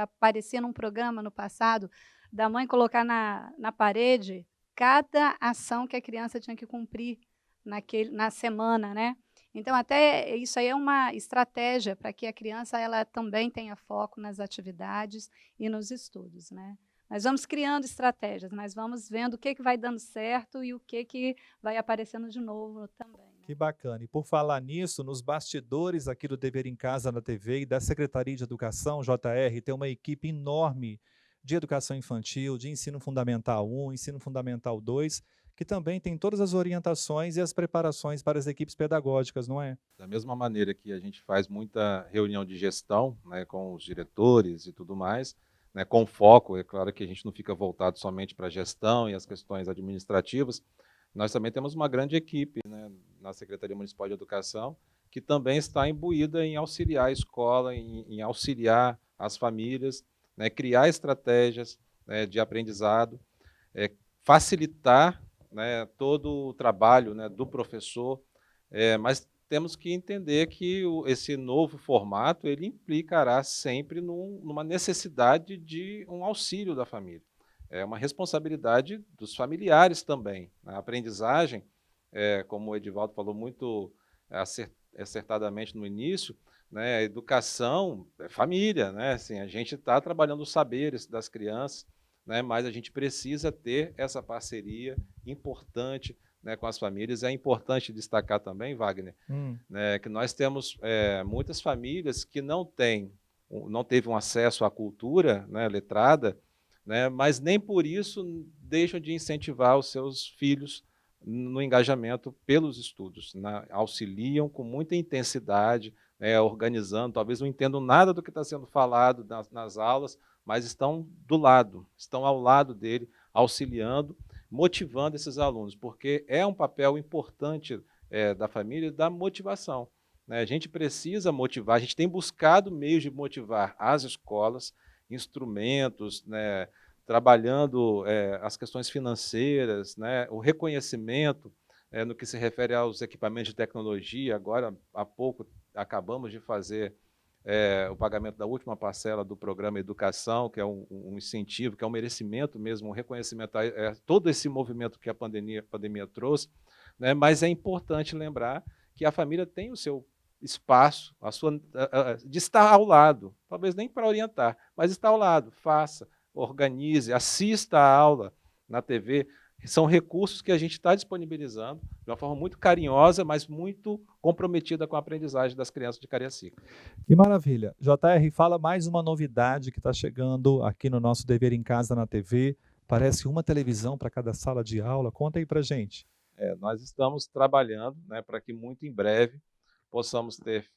Aparecia num programa no passado, da mãe colocar na parede cada ação que a criança tinha que cumprir na semana, né? Então, até isso aí é uma estratégia para que a criança ela também tenha foco nas atividades e nos estudos, né? Nós vamos criando estratégias, nós vamos vendo o que vai dando certo e o que vai aparecendo de novo também. Né? Que bacana. E por falar nisso, nos bastidores aqui do Dever em Casa na TV e da Secretaria de Educação, JR, tem uma equipe enorme de educação infantil, de ensino fundamental 1, ensino fundamental 2, que também tem todas as orientações e as preparações para as equipes pedagógicas, não é? Da mesma maneira que a gente faz muita reunião de gestão, né, com os diretores e tudo mais, né, com foco, é claro que a gente não fica voltado somente para a gestão e as questões administrativas, nós também temos uma grande equipe, né, na Secretaria Municipal de Educação, que também está imbuída em auxiliar a escola, em auxiliar as famílias, né, criar estratégias, né, de aprendizado, facilitar, né, todo o trabalho, né, do professor, mas temos que entender que esse novo formato ele implicará sempre numa necessidade de um auxílio da família. É uma responsabilidade dos familiares também. A aprendizagem, como o Edivaldo falou muito acertadamente no início, né, a educação é família, né? Assim, a gente está trabalhando os saberes das crianças, né, mas a gente precisa ter essa parceria importante, né, com as famílias. É importante destacar também, Wagner, né, que nós temos muitas famílias que não teve um acesso à cultura, né, letrada, né, mas nem por isso deixam de incentivar os seus filhos no engajamento pelos estudos, né, auxiliam com muita intensidade, organizando, talvez não entendam nada do que está sendo falado nas aulas, mas estão do lado, estão ao lado dele, auxiliando, motivando esses alunos, porque é um papel importante da família da motivação, né? A gente precisa motivar, a gente tem buscado meios de motivar as escolas, instrumentos, né, trabalhando as questões financeiras, né, o reconhecimento no que se refere aos equipamentos de tecnologia. Agora, há pouco, acabamos de fazer o pagamento da última parcela do programa Educação, que é um incentivo, que é um merecimento mesmo, um reconhecimento a todo esse movimento que a pandemia trouxe, né? Mas é importante lembrar que a família tem o seu espaço, de estar ao lado, talvez nem para orientar, mas estar ao lado, faça, organize, assista a aula na TV. São recursos que a gente está disponibilizando de uma forma muito carinhosa, mas muito comprometida com a aprendizagem das crianças de Cariacica. Que maravilha. JR, fala mais uma novidade que está chegando aqui no nosso Dever em Casa na TV. Parece uma televisão para cada sala de aula. Conta aí para gente. Nós estamos trabalhando, né, para que muito em breve possamos ter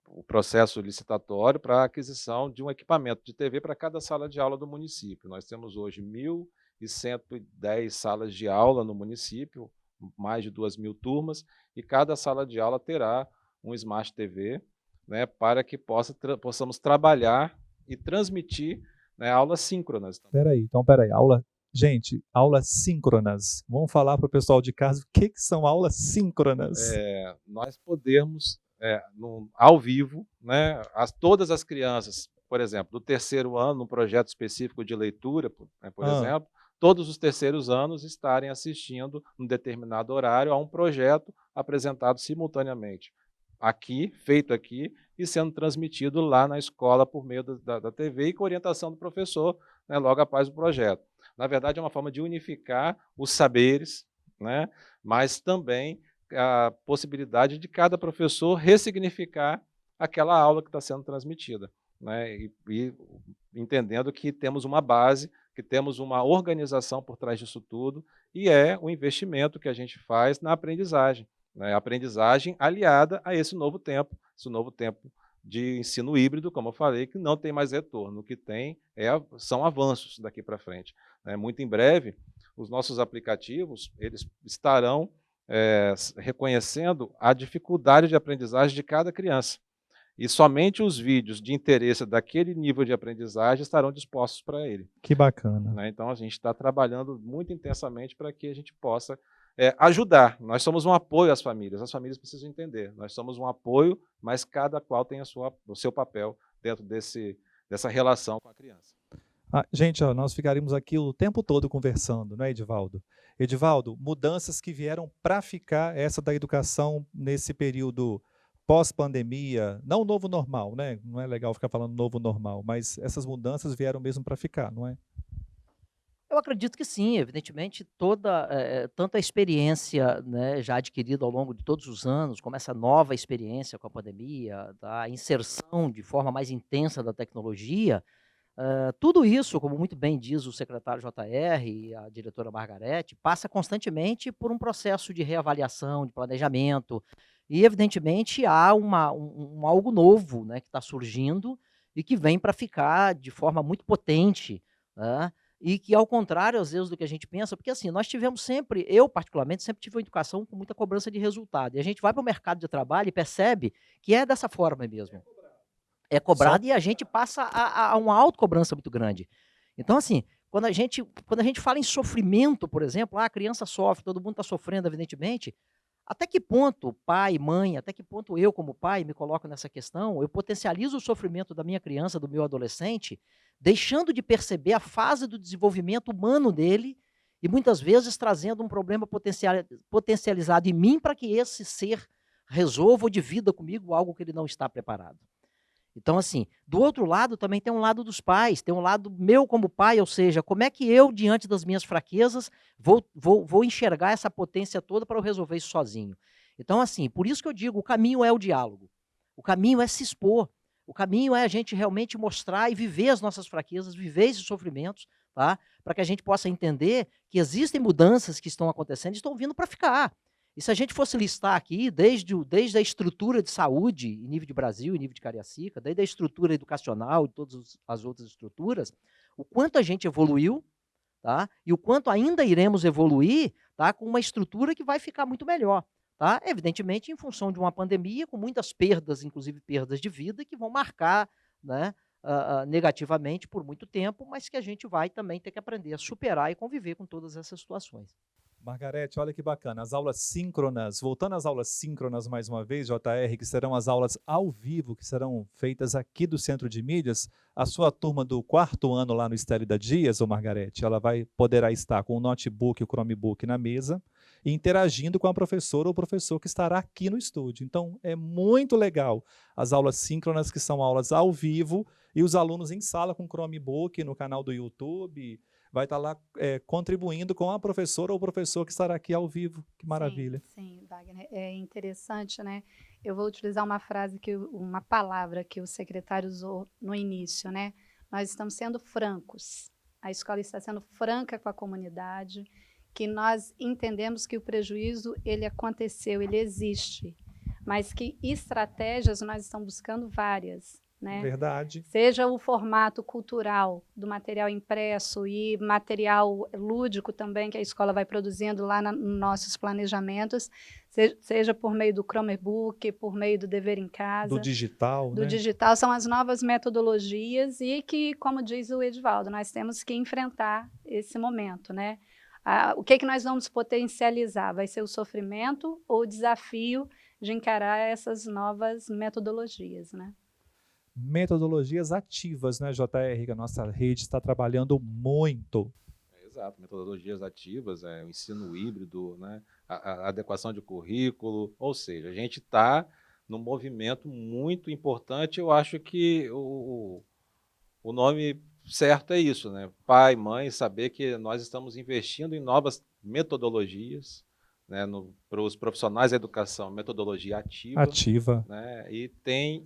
o processo licitatório para a aquisição de um equipamento de TV para cada sala de aula do município. Nós temos hoje 1.110 salas de aula no município, mais de 2.000 turmas, e cada sala de aula terá um Smart TV, né, para que possamos trabalhar e transmitir, né, aulas síncronas. Peraí, aulas síncronas. Vamos falar para o pessoal de casa o que são aulas síncronas. Nós podemos, ao vivo, né, todas as crianças, por exemplo, do terceiro ano, num projeto específico de leitura, por exemplo, todos os terceiros anos estarem assistindo, num determinado horário, a um projeto apresentado simultaneamente feito aqui, e sendo transmitido lá na escola por meio da TV e com orientação do professor, né, logo após o projeto. Na verdade, é uma forma de unificar os saberes, né, mas também a possibilidade de cada professor ressignificar aquela aula que está sendo transmitida, né, e entendendo que temos uma base, que temos uma organização por trás disso tudo, e é o investimento que a gente faz na aprendizagem, né, a aprendizagem aliada a esse novo tempo de ensino híbrido, como eu falei, que não tem mais retorno, o que tem são avanços daqui para frente, né. Muito em breve, os nossos aplicativos eles estarão reconhecendo a dificuldade de aprendizagem de cada criança. E somente os vídeos de interesse daquele nível de aprendizagem estarão dispostos para ele. Que bacana. Né? Então, a gente está trabalhando muito intensamente para que a gente possa ajudar. Nós somos um apoio às famílias. As famílias precisam entender. Nós somos um apoio, mas cada qual tem o seu papel dentro dessa relação com a criança. Gente, nós ficaríamos aqui o tempo todo conversando, não é, Edivaldo? Edivaldo, mudanças que vieram para ficar, essa da educação nesse período pós-pandemia, não o novo normal, né? Não é legal ficar falando novo normal, mas essas mudanças vieram mesmo para ficar, não é? Eu acredito que sim, evidentemente, tanta experiência, né, já adquirida ao longo de todos os anos, como essa nova experiência com a pandemia, da inserção de forma mais intensa da tecnologia, Tudo isso, como muito bem diz o secretário JR e a diretora Margarete, passa constantemente por um processo de reavaliação, de planejamento, e evidentemente há algo novo, né, que está surgindo e que vem para ficar de forma muito potente, né, e que ao contrário às vezes do que a gente pensa, porque assim, nós tivemos sempre, eu particularmente sempre tive uma educação com muita cobrança de resultado, e a gente vai para o mercado de trabalho e percebe que é dessa forma mesmo. É Só cobrado e a gente passa a uma autocobrança muito grande. Então, assim, quando a gente fala em sofrimento, por exemplo, a criança sofre, todo mundo está sofrendo, evidentemente, até que ponto, pai, mãe, até que ponto eu, como pai, me coloco nessa questão, eu potencializo o sofrimento da minha criança, do meu adolescente, deixando de perceber a fase do desenvolvimento humano dele e muitas vezes trazendo um problema potencializado em mim para que esse ser resolva ou divida comigo algo que ele não está preparado. Então, assim, do outro lado também tem um lado dos pais, tem um lado meu como pai, ou seja, como é que eu, diante das minhas fraquezas, vou enxergar essa potência toda para eu resolver isso sozinho. Então, assim, por isso que eu digo, o caminho é o diálogo, o caminho é se expor, o caminho é a gente realmente mostrar e viver as nossas fraquezas, viver esses sofrimentos, tá? Para que a gente possa entender que existem mudanças que estão acontecendo e estão vindo para ficar. E se a gente fosse listar aqui, desde a estrutura de saúde, em nível de Brasil, em nível de Cariacica, desde a estrutura educacional e todas as outras estruturas, o quanto a gente evoluiu, tá? E o quanto ainda iremos evoluir, tá? Com uma estrutura que vai ficar muito melhor, tá? Evidentemente, em função de uma pandemia, com muitas perdas, inclusive perdas de vida, que vão marcar, né, negativamente por muito tempo, mas que a gente vai também ter que aprender a superar e conviver com todas essas situações. Margarete, olha que bacana, as aulas síncronas, voltando às aulas síncronas mais uma vez, JR, que serão as aulas ao vivo, que serão feitas aqui do Centro de Mídias, a sua turma do 4º ano lá no Estélida Dias, ô Margarete, ela poderá estar com o notebook e o Chromebook na mesa, e interagindo com a professora ou o professor que estará aqui no estúdio. Então, é muito legal as aulas síncronas, que são aulas ao vivo, e os alunos em sala com Chromebook no canal do YouTube, vai estar lá contribuindo com a professora ou o professor que estará aqui ao vivo. Que maravilha. Sim, Wagner. É interessante, né? Eu vou utilizar uma palavra que o secretário usou no início, né? Nós estamos sendo francos. A escola está sendo franca com a comunidade, que nós entendemos que o prejuízo, ele aconteceu, ele existe, mas que estratégias nós estamos buscando várias, né? Verdade. Seja o formato cultural do material impresso e material lúdico também que a escola vai produzindo lá nos nossos planejamentos, seja por meio do Chromebook, por meio do dever em casa. Do digital, Do né? digital, são as novas metodologias e que, como diz o Edivaldo, nós temos que enfrentar esse momento, né? O que nós vamos potencializar? Vai ser o sofrimento ou o desafio de encarar essas novas metodologias, né? Metodologias ativas, né, JR, que a nossa rede está trabalhando muito. Exato, metodologias ativas, o ensino híbrido, né, a adequação de currículo, ou seja, a gente está num movimento muito importante. Eu acho que o nome certo é isso, né? Pai, mãe, saber que nós estamos investindo em novas metodologias, né, para os profissionais da educação, metodologia ativa. Né, e tem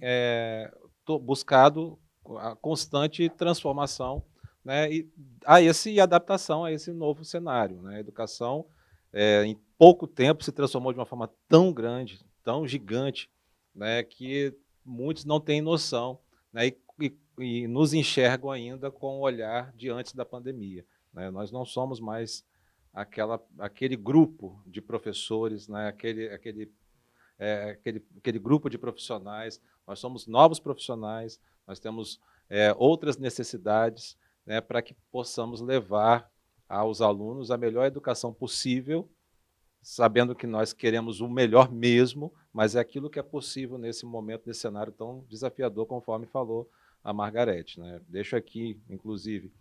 buscado a constante transformação, né, e adaptação a esse novo cenário, né? A educação, em pouco tempo, se transformou de uma forma tão grande, tão gigante, né, que muitos não têm noção, né, e nos enxergam ainda com o olhar de antes da pandemia, né? Nós não somos mais aquele grupo de professores, né, aquele grupo de profissionais. Nós somos novos profissionais, nós temos outras necessidades, né, para que possamos levar aos alunos a melhor educação possível, sabendo que nós queremos o melhor mesmo, mas é aquilo que é possível nesse momento, nesse cenário tão desafiador, conforme falou a Margarete, né? Deixo aqui, inclusive,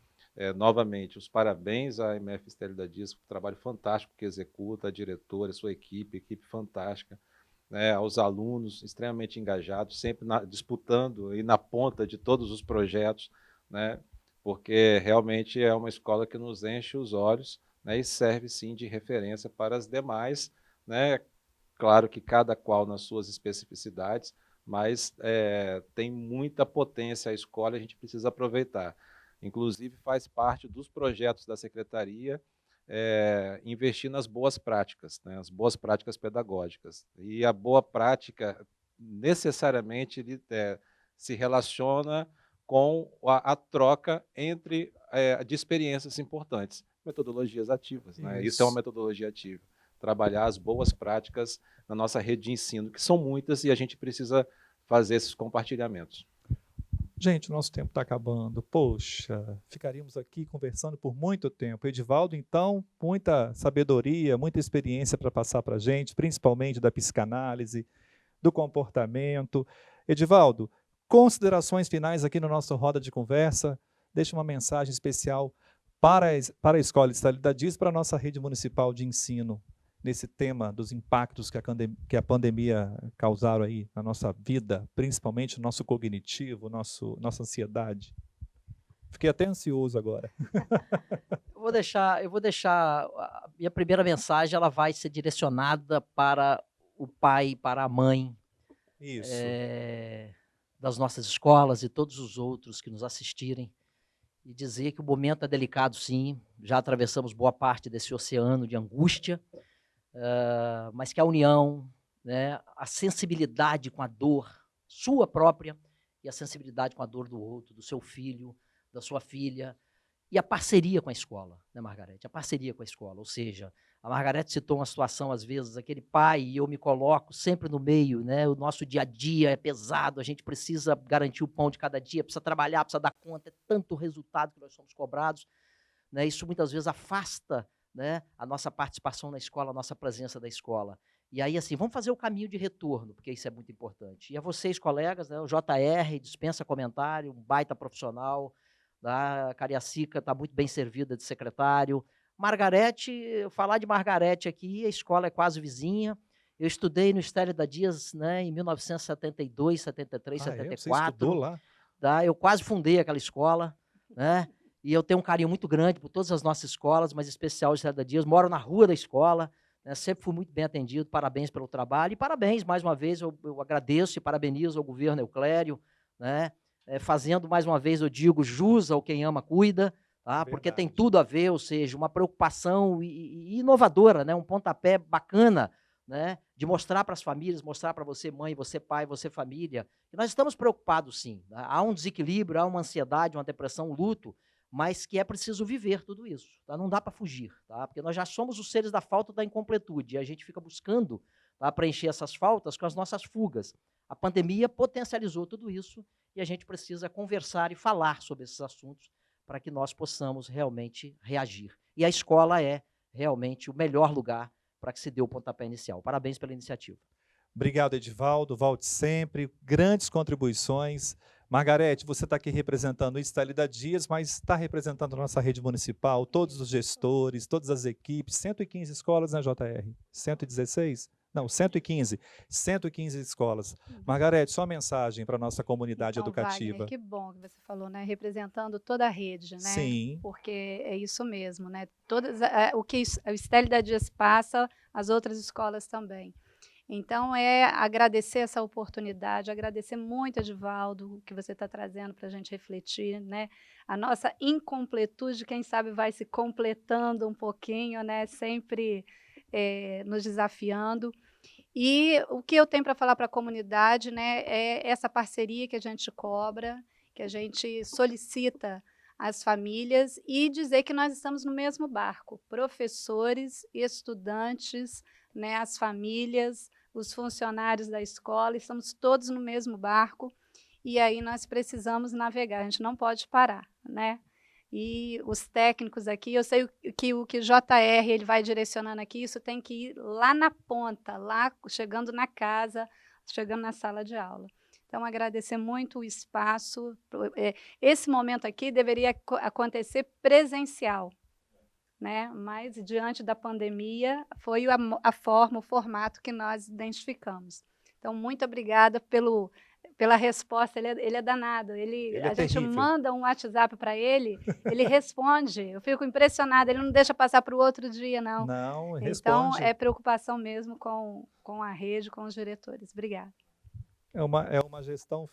novamente, os parabéns à MF Estélida Dias, pelo trabalho fantástico que executa, a diretora, a sua equipe fantástica, né, aos alunos extremamente engajados, sempre disputando e na ponta de todos os projetos, né, porque realmente é uma escola que nos enche os olhos, né, e serve sim de referência para as demais, né, claro que cada qual nas suas especificidades, mas tem muita potência a escola, a gente precisa aproveitar. Inclusive, faz parte dos projetos da secretaria investir nas boas práticas, né, as boas práticas pedagógicas. E a boa prática, necessariamente, se relaciona com a troca de experiências importantes, metodologias ativas. Né? Isso é uma metodologia ativa, trabalhar as boas práticas na nossa rede de ensino, que são muitas, e a gente precisa fazer esses compartilhamentos. Gente, o nosso tempo está acabando. Poxa, ficaríamos aqui conversando por muito tempo. Edivaldo, então, muita sabedoria, muita experiência para passar para a gente, principalmente da psicanálise, do comportamento. Edivaldo, considerações finais aqui no nosso Roda de Conversa. Deixa uma mensagem especial para a Escola Estélio da Dias, para a nossa rede municipal de ensino, nesse tema dos impactos que a pandemia causaram aí na nossa vida, principalmente no nosso cognitivo, nossa ansiedade. Fiquei até ansioso agora. Eu vou deixar a minha primeira mensagem, ela vai ser direcionada para o pai, para a mãe, Isso. das nossas escolas e todos os outros que nos assistirem, e dizer que o momento é delicado, sim, já atravessamos boa parte desse oceano de angústia, mas que a união, né, a sensibilidade com a dor sua própria e a sensibilidade com a dor do outro, do seu filho, da sua filha, e a parceria com a escola, né, Margarete? A parceria com a escola, ou seja, a Margarete citou uma situação, às vezes, aquele pai, e eu me coloco sempre no meio, né? O nosso dia a dia é pesado, a gente precisa garantir o pão de cada dia, precisa trabalhar, precisa dar conta, é tanto resultado que nós somos cobrados, né? Isso muitas vezes afasta, né, a nossa participação na escola, a nossa presença da escola. E aí, assim, vamos fazer o caminho de retorno, porque isso é muito importante. E a vocês, colegas, né, o JR dispensa comentário, um baita profissional, a Cariacica está muito bem servida de secretário. Margarete, falar de Margarete aqui, a escola é quase vizinha. Eu estudei no Estélio da Dias, né, em 1972, 73, 74. Você estudou lá? Tá? Eu quase fundei aquela escola, né? E eu tenho um carinho muito grande por todas as nossas escolas, mas em especial o Estélio da Dias. Moro na rua da escola, né? Sempre fui muito bem atendido. Parabéns pelo trabalho. E parabéns, mais uma vez, eu agradeço e parabenizo ao governo Euclério, né? Fazendo, mais uma vez, eu digo, jus ao quem ama, cuida, tá? Porque tem tudo a ver, ou seja, uma preocupação inovadora, né? Um pontapé bacana, né? De mostrar para as famílias, mostrar para você mãe, você pai, você família, que nós estamos preocupados sim. Tá? Há um desequilíbrio, há uma ansiedade, uma depressão, um luto, mas que é preciso viver tudo isso, tá? Não dá para fugir, tá? Porque nós já somos os seres da falta, da incompletude, e a gente fica buscando, tá, preencher essas faltas com as nossas fugas. A pandemia potencializou tudo isso e a gente precisa conversar e falar sobre esses assuntos para que nós possamos realmente reagir. E a escola é realmente o melhor lugar para que se dê o pontapé inicial. Parabéns pela iniciativa. Obrigado, Edivaldo. Volte sempre. Grandes contribuições. Margarete, você está aqui representando o Estélio da Dias, mas está representando a nossa rede municipal, todos os gestores, todas as equipes, 115 escolas, né, JR? 116? Não, 115. 115 escolas. Margarete, só mensagem para a nossa comunidade educativa. Wagner, que bom que você falou, né? Representando toda a rede, né? Sim. Porque é isso mesmo, né? O que o Estélio da Dias passa, as outras escolas também. Então, agradecer essa oportunidade, agradecer muito, Edivaldo, o que você está trazendo para a gente refletir, né? A nossa incompletude, quem sabe, vai se completando um pouquinho, né? Sempre nos desafiando. E o que eu tenho para falar para a comunidade, né, é essa parceria que a gente cobra, que a gente solicita às famílias e dizer que nós estamos no mesmo barco, professores, estudantes, né, as famílias, os funcionários da escola, estamos todos no mesmo barco e aí nós precisamos navegar, a gente não pode parar, né? E os técnicos aqui, eu sei que o JR ele vai direcionando aqui, isso tem que ir lá na ponta, lá chegando na casa, chegando na sala de aula. Então, agradecer muito o espaço. Esse momento aqui deveria acontecer presencial, né? Mas, diante da pandemia, foi a forma, o formato que nós identificamos. Então, muito obrigada pela resposta, ele é danado. A gente manda um WhatsApp para ele responde. Eu fico impressionada, ele não deixa passar para o outro dia, não. Não, responde. Então, é preocupação mesmo com a rede, com os diretores. Obrigada. É uma gestão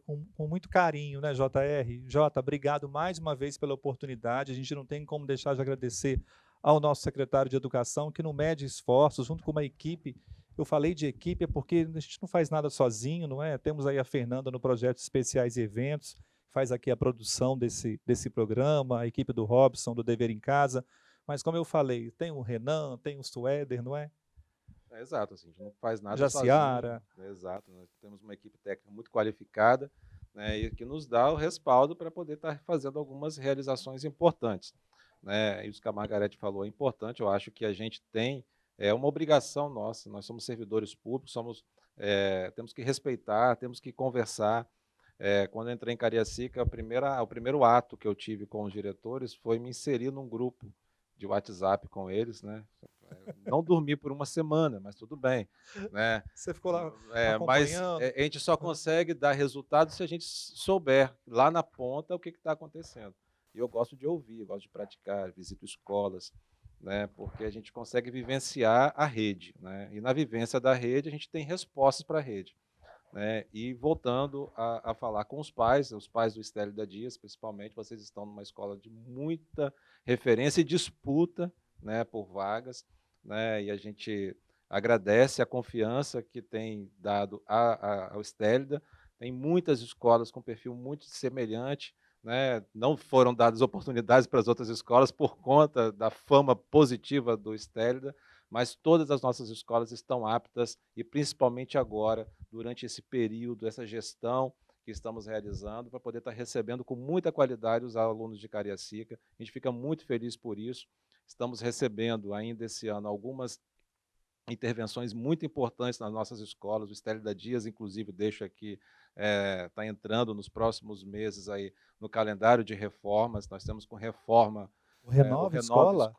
com muito carinho, né, JR? Jota, obrigado mais uma vez pela oportunidade. A gente não tem como deixar de agradecer ao nosso secretário de Educação, que não mede esforços, junto com uma equipe. Eu falei de equipe, é porque a gente não faz nada sozinho, não é? Temos aí a Fernanda no projeto Especiais e Eventos, faz aqui a produção desse programa, a equipe do Robson, do Dever em Casa. Mas, como eu falei, tem o Renan, tem o Suéder, não é? Exato, assim, a gente não faz nada Jaciara. sozinho. Exato, nós temos uma equipe técnica muito qualificada, né, e que nos dá o respaldo para poder estar fazendo algumas realizações importantes. Né? Isso que a Margarete falou é importante, eu acho que a gente tem uma obrigação nossa, nós somos servidores públicos, temos que respeitar, temos que conversar. Quando eu entrei em Cariacica, o primeiro ato que eu tive com os diretores foi me inserir num grupo de WhatsApp com eles, né? Não dormi por uma semana, mas tudo bem, né? Você ficou lá Mas acompanhando? a gente só consegue dar resultado se a gente souber lá na ponta o que está acontecendo. E eu gosto de ouvir, eu gosto de praticar, visito escolas, né? Porque a gente consegue vivenciar a rede, né? E na vivência da rede a gente tem respostas para a rede. Né? E voltando a falar com os pais do Estélio da Dias, principalmente, vocês estão numa escola de muita referência e disputa, né, por vagas, né, e a gente agradece a confiança que tem dado ao Estélida. Tem muitas escolas com perfil muito semelhante, né, não foram dadas oportunidades para as outras escolas por conta da fama positiva do Estélida, mas todas as nossas escolas estão aptas, e principalmente agora, durante esse período, essa gestão que estamos realizando, para poder estar recebendo com muita qualidade os alunos de Cariacica. A gente fica muito feliz por isso. Estamos recebendo ainda esse ano algumas intervenções muito importantes nas nossas escolas. O Estélio da Dias, inclusive, deixo aqui, está entrando nos próximos meses aí no calendário de reformas. Nós temos com reforma O Renova Escola?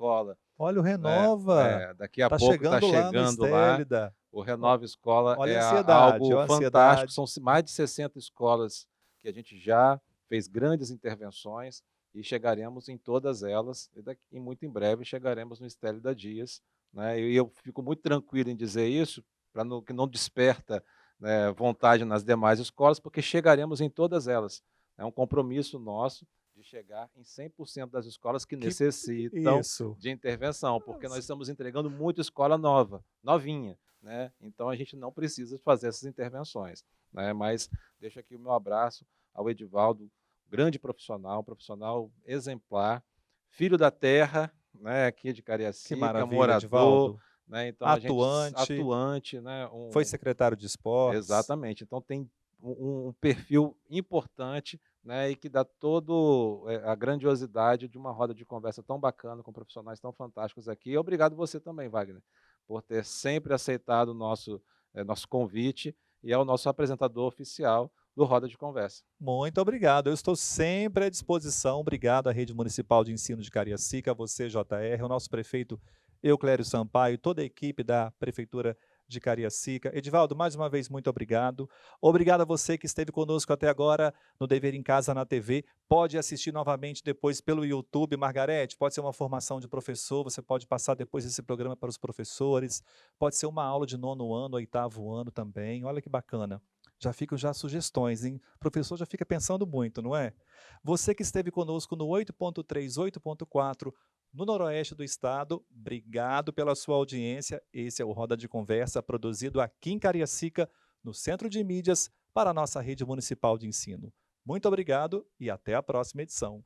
Olha, o Renova. Daqui a Tá pouco está chegando lá no chegando lá. Estélida. O Renova Escola Olha é a ansiedade, algo olha a fantástico. ansiedade. São mais de 60 escolas que a gente já fez grandes intervenções e chegaremos em todas elas. E muito em breve chegaremos no Estélio da Dias. Né? E eu fico muito tranquilo em dizer isso, para que não desperta, né, vontade nas demais escolas, porque chegaremos em todas elas. É um compromisso nosso de chegar em 100% das escolas que necessitam de intervenção, porque nós estamos entregando muita escola nova, novinha, né? Então a gente não precisa fazer essas intervenções, né? Mas deixo aqui o meu abraço ao Edivaldo, grande profissional, um profissional exemplar, filho da terra, né? Aqui de Que Cariacica, maravilha, morador, Edivaldo. né? Então atuante, né? Foi secretário de esportes. Exatamente. Então tem um perfil importante, né, e que dá todo a grandiosidade de uma roda de conversa tão bacana, com profissionais tão fantásticos aqui. E obrigado você também, Wagner, por ter sempre aceitado o nosso convite, e é o nosso apresentador oficial do Roda de Conversa. Muito obrigado. Eu estou sempre à disposição. Obrigado à Rede Municipal de Ensino de Cariacica, a você, JR, ao nosso prefeito Euclério Sampaio, toda a equipe da Prefeitura de Cariacica. Edivaldo, mais uma vez, muito obrigado. Obrigado a você que esteve conosco até agora no Dever em Casa na TV. Pode assistir novamente depois pelo YouTube. Margarete, pode ser uma formação de professor, você pode passar depois esse programa para os professores. Pode ser uma aula de 9º ano, 8º ano também. Olha que bacana. Já ficam já sugestões, hein? O professor já fica pensando muito, não é? Você que esteve conosco no 8.3, 8.4, no noroeste do estado, obrigado pela sua audiência. Esse é o Roda de Conversa, produzido aqui em Cariacica, no Centro de Mídias, para a nossa rede municipal de ensino. Muito obrigado e até a próxima edição.